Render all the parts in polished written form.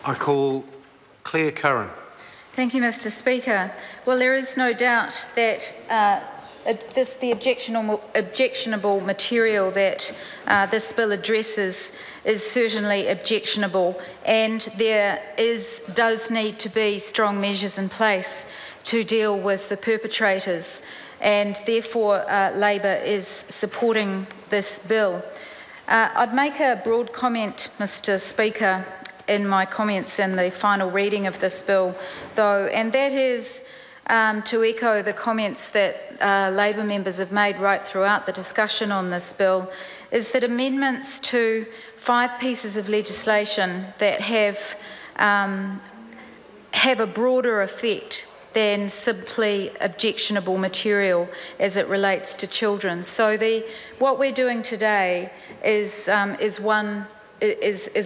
I call Claire Curran. Thank you, Mr. Speaker. Well, there is no doubt that the objectionable material that this bill addresses is certainly objectionable, and there does need to be strong measures in place to deal with the perpetrators, and therefore Labor is supporting this bill. I'd make a broad comment, Mr. Speaker, in my comments in the final reading of this bill, though, and that is to echo the comments that Labor members have made right throughout the discussion on this bill, is that amendments to 5 pieces of legislation that have a broader effect than simply objectionable material as it relates to children. So what we're doing today is a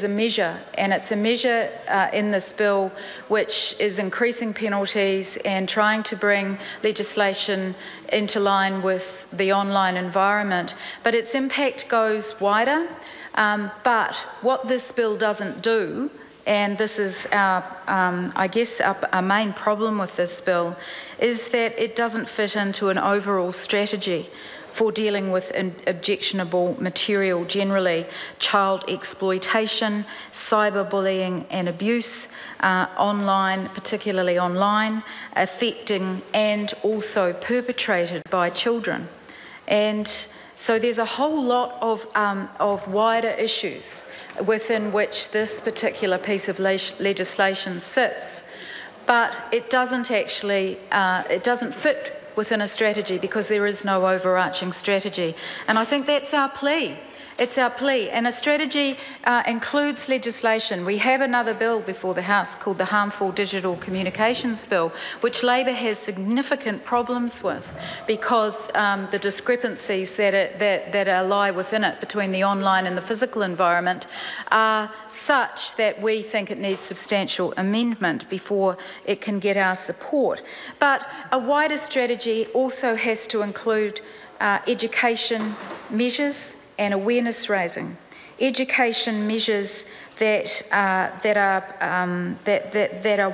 measure, and it's a measure in this bill which is increasing penalties and trying to bring legislation into line with the online environment. But its impact goes wider. But what this bill doesn't do, and this is I guess our main problem with this bill, is that it doesn't fit into an overall strategy for dealing with objectionable material generally, child exploitation, cyberbullying and abuse online, particularly online, affecting and also perpetrated by children. And so there's a whole lot of wider issues within which this particular piece of legislation sits, but it doesn't actually, it doesn't fit within a strategy because there is no overarching strategy. And I think that's our plea. It's our plea. And a strategy includes legislation. We have another bill before the House called the Harmful Digital Communications Bill, which Labor has significant problems with because the discrepancies that lie within it between the online and the physical environment are such that we think it needs substantial amendment before it can get our support. But a wider strategy also has to include education measures and awareness raising, education measures that are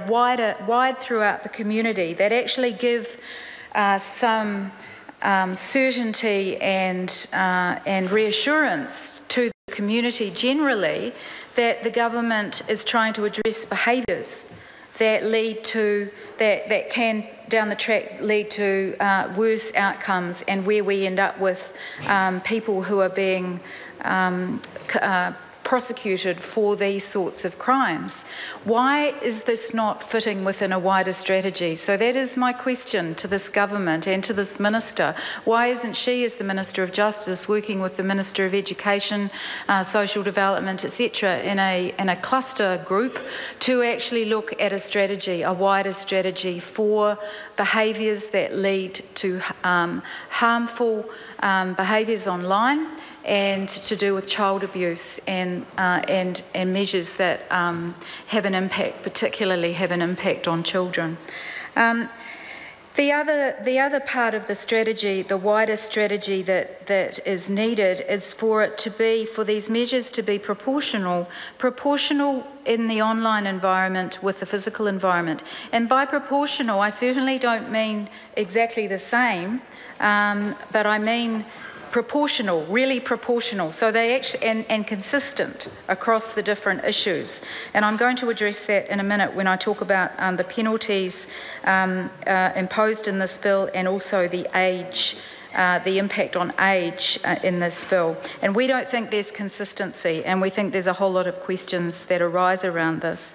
wide throughout the community, that actually give some certainty and reassurance to the community generally that the government is trying to address behaviours that lead to that can down the track lead to worse outcomes, and where we end up with people who are being prosecuted for these sorts of crimes. Why is this not fitting within a wider strategy? So that is my question to this government and to this minister. Why isn't she, as the Minister of Justice, working with the Minister of Education, Social Development, etc., in a cluster group to actually look at a strategy, a wider strategy for behaviours that lead to harmful behaviours online, and to do with child abuse and measures that have an impact, particularly have an impact on children. The other part of the strategy, the wider strategy that is needed, is for these measures to be proportional in the online environment with the physical environment. And by proportional, I certainly don't mean exactly the same, but I mean proportional, really proportional, so they actually and consistent across the different issues. And I'm going to address that in a minute when I talk about the penalties imposed in this bill, and also the age, the impact on age in this bill. And we don't think there's consistency, and we think there's a whole lot of questions that arise around this.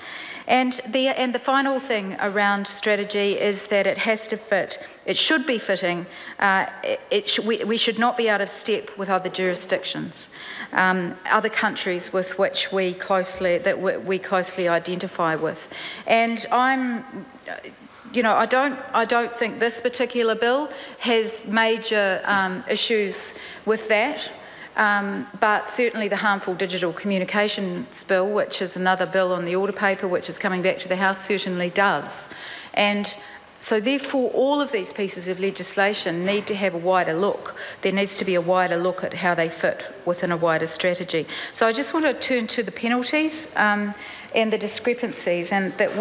And the final thing around strategy is that it has to fit. It should be fitting. We should not be out of step with other jurisdictions, other countries with which we closely identify with. And I don't think this particular bill has major issues with that. But certainly the Harmful Digital Communications Bill, which is another bill on the order paper which is coming back to the House, certainly does. And So therefore, all of these pieces of legislation need to have a wider look. There needs to be a wider look at how they fit within a wider strategy. So I just want to turn to the penalties and the discrepancies, and that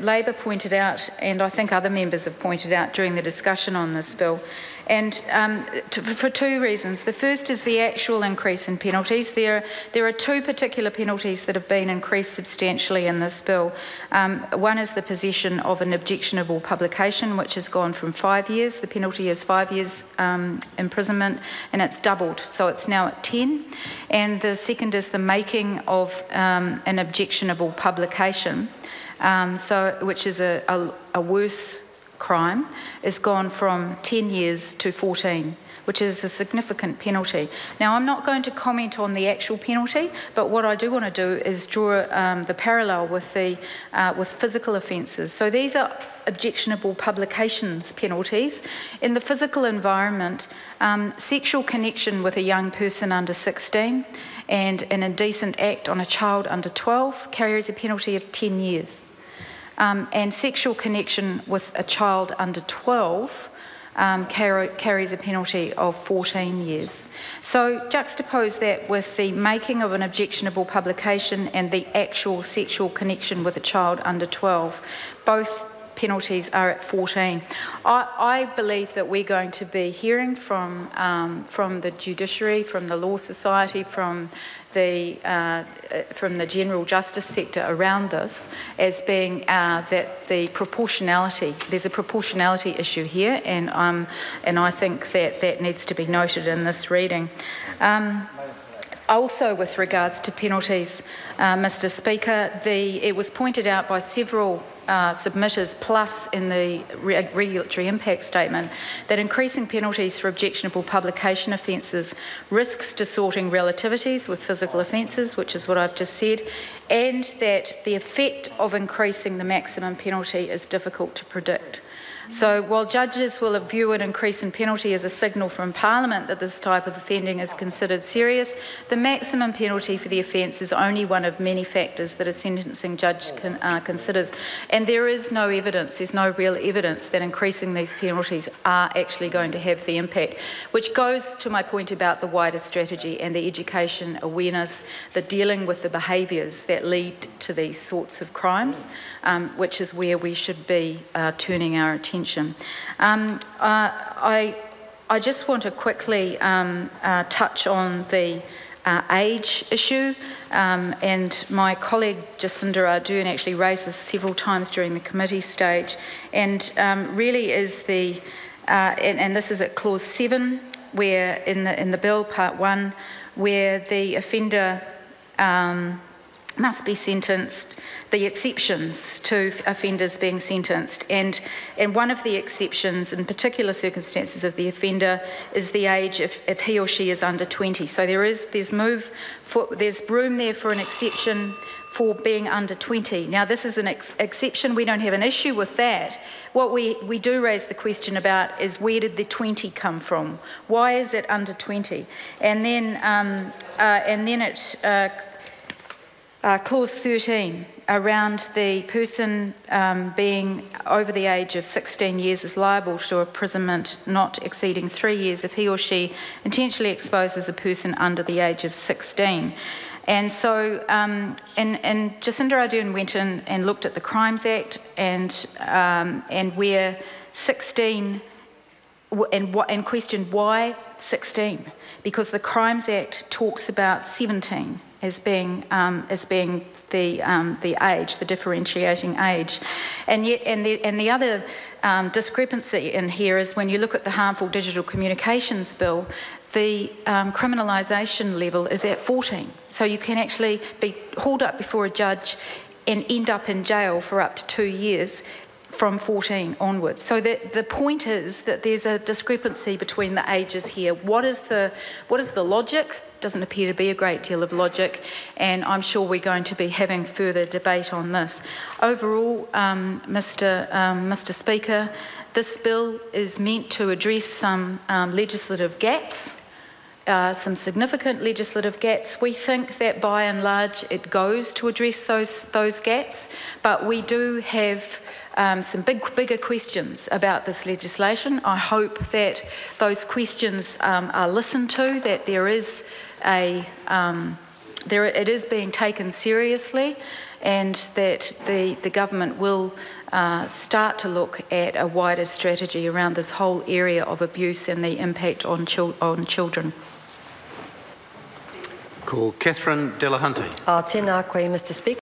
Labor pointed out, and I think other members have pointed out during the discussion on this bill. And for two reasons. The first is the actual increase in penalties. There are two particular penalties that have been increased substantially in this bill. One is the possession of an objectionable publication, which has gone from 5 years. The penalty is 5 years imprisonment, and it's doubled, so it's now at 10. And the second is the making of an objectionable publication, which is a worse crime, is gone from 10 years to 14, which is a significant penalty. Now, I'm not going to comment on the actual penalty, but what I do want to do is draw the parallel with physical offences. So these are objectionable publications penalties. In the physical environment, sexual connection with a young person under 16 and an indecent act on a child under 12 carries a penalty of 10 years. And sexual connection with a child under 12 carries a penalty of 14 years. So juxtapose that with the making of an objectionable publication and the actual sexual connection with a child under 12. Both penalties are at 14. I believe that we're going to be hearing from the judiciary, from the Law Society, from the general justice sector around this as being that there's a proportionality issue here, and I think that needs to be noted in this reading. Also, with regards to penalties, Mr. Speaker, it was pointed out by several submitters, plus in the regulatory impact statement, that increasing penalties for objectionable publication offences risks distorting relativities with physical offences, which is what I've just said, and that the effect of increasing the maximum penalty is difficult to predict. So while judges will view an increase in penalty as a signal from Parliament that this type of offending is considered serious, the maximum penalty for the offence is only one of many factors that a sentencing judge considers. And there is no evidence, there's no real evidence that increasing these penalties are actually going to have the impact, which goes to my point about the wider strategy and the education, awareness, the dealing with the behaviours that lead to these sorts of crimes, which is where we should be turning our attention. I just want to quickly touch on the age issue, and my colleague Jacinda Ardern actually raised this several times during the committee stage, and really is and this is at clause 7, where in the bill, part 1, where the offender must be sentenced, the exceptions to offenders being sentenced, and one of the exceptions in particular circumstances of the offender is the age if he or she is under 20. So there's room there for an exception for being under 20. Now, this is an exception. We don't have an issue with that. What we do raise the question about is, where did the 20 come from? Why is it under 20? And then clause 13, around the person being over the age of 16 years is liable to imprisonment not exceeding 3 years if he or she intentionally exposes a person under the age of 16. And so, and Jacinda Ardern went in and looked at the Crimes Act and where 16, and questioned why 16, because the Crimes Act talks about 17 as being the age, the differentiating age, and yet the other discrepancy in here is when you look at the Harmful Digital Communications Bill, the criminalisation level is at 14, so you can actually be hauled up before a judge and end up in jail for up to 2 years from 14 onwards. So the point is that there's a discrepancy between the ages here. What is the logic? Doesn't appear to be a great deal of logic, and I'm sure we're going to be having further debate on this. Overall, Mr. Speaker, this bill is meant to address some legislative gaps some significant legislative gaps. We think that by and large it goes to address those gaps, but we do have some bigger questions about this legislation. I hope that those questions are listened to, that there is it is being taken seriously, and that the government will start to look at a wider strategy around this whole area of abuse and the impact on children. Ko Catherine Delahunty. Tēnā koe, Mr. Speaker.